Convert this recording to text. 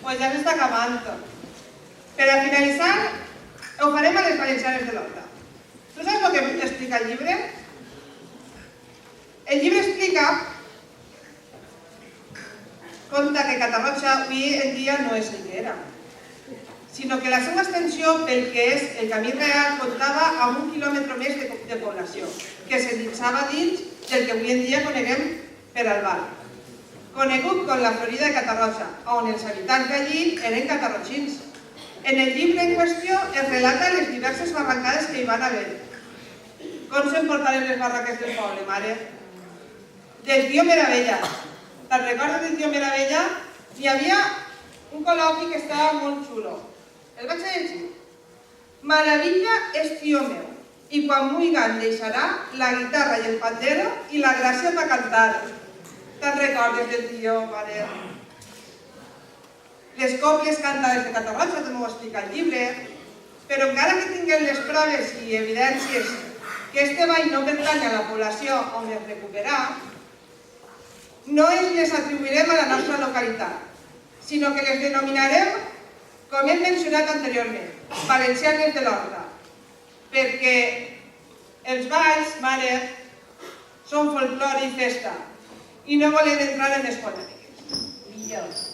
Pues ja s'està acabant. Per a finalitzar, ho farem a les valencianes de l'Horta. Tu saps el que explica el llibre? El llibre explica, conta que Catarroja avui en dia no és el que era, sinó que la seva extensió pel que és el camí real comptava amb 1 quilòmetre més de població, que s'endinsava dins del que avui en dia coneguem per Albal, conegut com la Florida de Catarroja, on els habitants d'allí eren catarrotxins. En el llibre en qüestió es relata les diverses barrancades que hi van haver. Com s'emportaren les barraques del poble, mare? Del tio Meravella. Te'n recordes del tio Meravella? Hi havia un col·loqui que estava molt xulo. El vaig a llegir. Maravilla és tio meu, i quan muiga em deixarà la guitarra i el pandero i la gràcia per cantar. Te'n recordes del tio, mare? Les cobles cantades de Catarroja també ho explica el llibre, però encara que tinguem les proves i evidències que este ball no pertany a la població on es recuperà, no ens les atribuirem a la nostra localitat, sinó que les denominarem, com hem mencionat anteriorment, valencianes de l'Horta, perquè els balls, mare, són folklore i festa, i no volen entrar en les polèmiques. Millor.